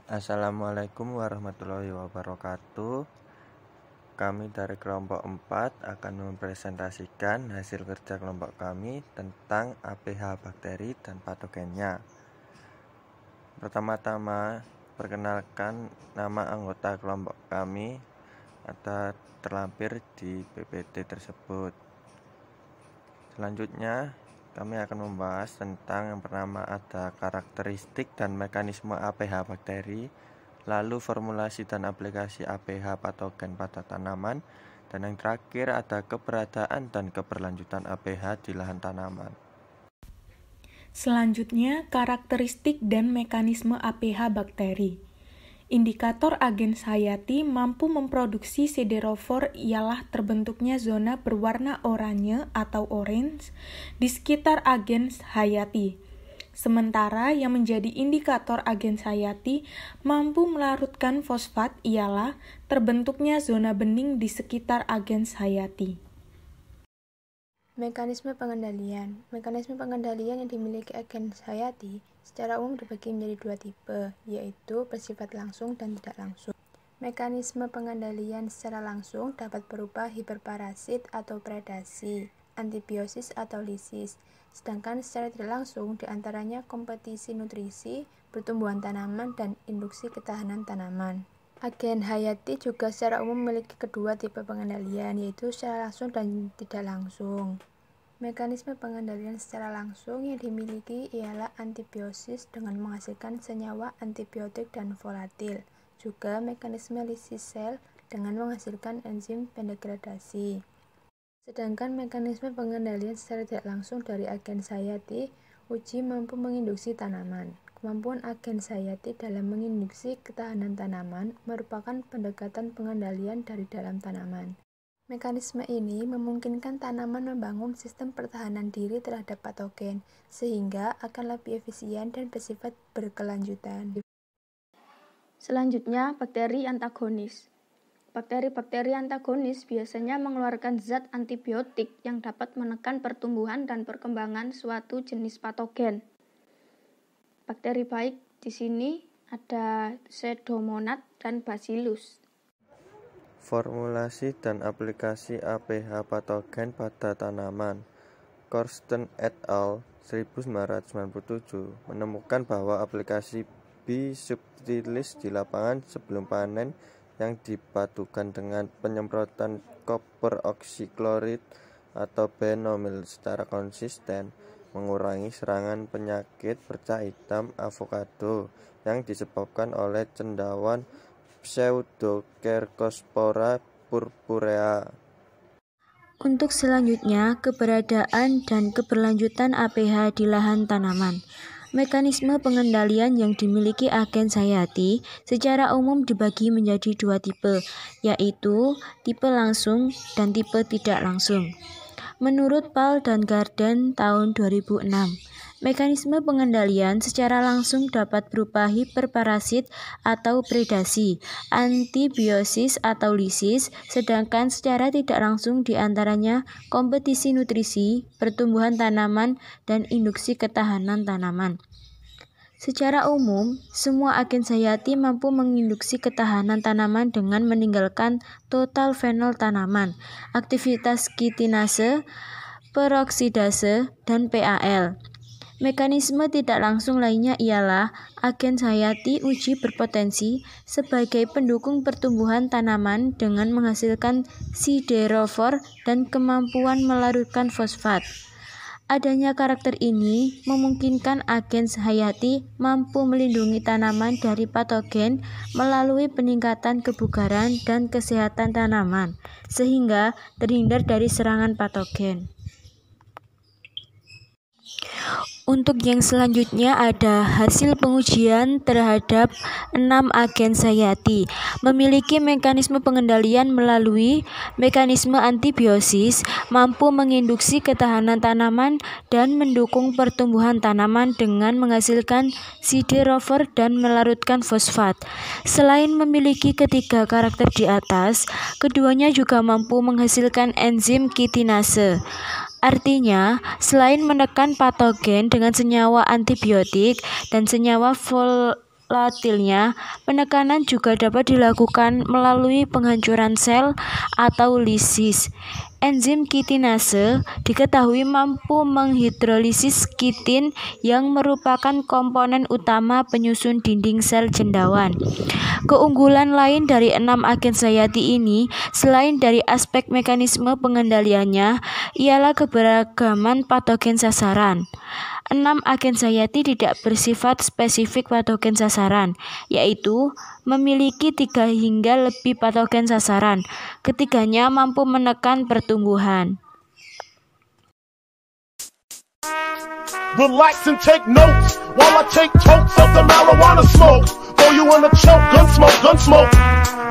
Assalamualaikum warahmatullahi wabarakatuh. Kami dari kelompok 4 akan mempresentasikan hasil kerja kelompok kami tentang APH bakteri dan patogennya. Pertama-tama, perkenalkan nama anggota kelompok kami atau terlampir di PPT tersebut. Selanjutnya, kami akan membahas tentang yang pertama ada karakteristik dan mekanisme APH bakteri, lalu formulasi dan aplikasi APH patogen pada tanaman, dan yang terakhir ada keberadaan dan keberlanjutan APH di lahan tanaman. Selanjutnya, karakteristik dan mekanisme APH bakteri. Indikator agens hayati mampu memproduksi siderofor ialah terbentuknya zona berwarna oranye atau orange di sekitar agens hayati. Sementara yang menjadi indikator agens hayati mampu melarutkan fosfat ialah terbentuknya zona bening di sekitar agens hayati. Mekanisme pengendalian. Mekanisme pengendalian yang dimiliki agens hayati secara umum dibagi menjadi dua tipe, yaitu bersifat langsung dan tidak langsung. Mekanisme pengendalian secara langsung dapat berupa hiperparasit atau predasi, antibiosis atau lisis, sedangkan secara tidak langsung diantaranya kompetisi nutrisi, pertumbuhan tanaman, dan induksi ketahanan tanaman. Agen hayati juga secara umum memiliki kedua tipe pengendalian, yaitu secara langsung dan tidak langsung. Mekanisme pengendalian secara langsung yang dimiliki ialah antibiosis dengan menghasilkan senyawa antibiotik dan volatil, juga mekanisme lisis sel dengan menghasilkan enzim pendegradasi. Sedangkan mekanisme pengendalian secara tidak langsung dari agen hayati, uji mampu menginduksi tanaman. Kemampuan agen hayati dalam menginduksi ketahanan tanaman merupakan pendekatan pengendalian dari dalam tanaman. Mekanisme ini memungkinkan tanaman membangun sistem pertahanan diri terhadap patogen, sehingga akan lebih efisien dan bersifat berkelanjutan. Selanjutnya, bakteri antagonis. Bakteri-bakteri antagonis biasanya mengeluarkan zat antibiotik yang dapat menekan pertumbuhan dan perkembangan suatu jenis patogen. Bakteri baik di sini ada Pseudomonas dan Bacillus. Formulasi dan aplikasi APH patogen pada tanaman. Corsten et al. 1997 menemukan bahwa aplikasi bisubtilis di lapangan sebelum panen yang dipadukan dengan penyemprotan koper oksiklorid atau benomil secara konsisten mengurangi serangan penyakit bercak hitam avokado yang disebabkan oleh cendawan Pseudocercospora purpurea. Untuk selanjutnya, keberadaan dan keberlanjutan APH di lahan tanaman. Mekanisme pengendalian yang dimiliki agens hayati secara umum dibagi menjadi dua tipe, yaitu tipe langsung dan tipe tidak langsung. Menurut Paul dan Garden tahun 2006, mekanisme pengendalian secara langsung dapat berupa hiperparasit atau predasi, antibiosis atau lisis, sedangkan secara tidak langsung diantaranya kompetisi nutrisi, pertumbuhan tanaman, dan induksi ketahanan tanaman. Secara umum, semua agen hayati mampu menginduksi ketahanan tanaman dengan meninggalkan total fenol tanaman, aktivitas kitinase, peroksidase, dan PAL. Mekanisme tidak langsung lainnya ialah agen hayati uji berpotensi sebagai pendukung pertumbuhan tanaman dengan menghasilkan siderofor dan kemampuan melarutkan fosfat. Adanya karakter ini memungkinkan agen hayati mampu melindungi tanaman dari patogen melalui peningkatan kebugaran dan kesehatan tanaman, sehingga terhindar dari serangan patogen. Untuk yang selanjutnya ada hasil pengujian terhadap 6 agen hayati. Memiliki mekanisme pengendalian melalui mekanisme antibiosis, mampu menginduksi ketahanan tanaman dan mendukung pertumbuhan tanaman dengan menghasilkan siderofor dan melarutkan fosfat. Selain memiliki ketiga karakter di atas, keduanya juga mampu menghasilkan enzim kitinase. Artinya, selain menekan patogen dengan senyawa antibiotik dan senyawa volatilnya, penekanan juga dapat dilakukan melalui penghancuran sel atau lisis. Enzim kitinase diketahui mampu menghidrolisis kitin yang merupakan komponen utama penyusun dinding sel cendawan. Keunggulan lain dari 6 agen Sayati ini, selain dari aspek mekanisme pengendaliannya, ialah keberagaman patogen sasaran. 6 agen Sayati tidak bersifat spesifik patogen sasaran, yaitu memiliki 3 hingga lebih patogen sasaran. Ketiganya mampu menekan pertumbuhan. Relax and take notes while I take totes of the marijuana smoke. Throw you in a choke, gun smoke, gun smoke.